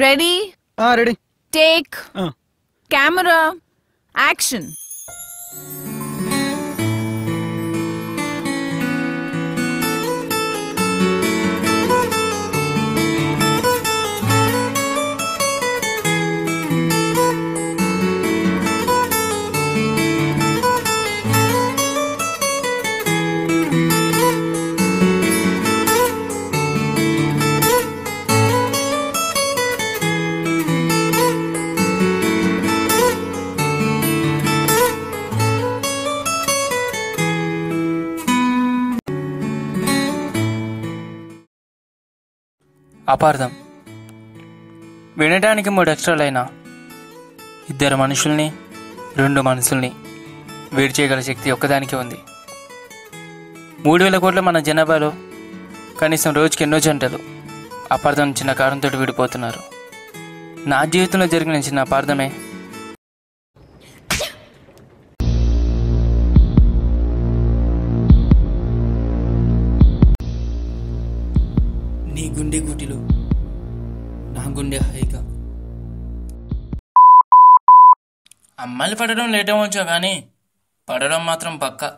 Ready ready take camera action. అపార్థం. వినడానికి 3 అక్షరాలైనా ఇద్దరు మనుషుల్ని 2 మనసుల్ని వేరు చేయగల శక్తి ఒక్కదానికి ఉంది. 3,000 కోట్ల మన జనాభాలో కనీసం రోజుకి ఎన్నో జంటలు అపార్థం చిన్న కారణంతో విడిపోతున్నారు. నా జీవితంలో జరిగిన చిన్న అపార్థమే నీ గుండె గుటిలో నా గుండె హాయిగా. అమ్మాయిలు పడడం లేట్ అవ్వచ్చు కానీ పడడం మాత్రం పక్కా.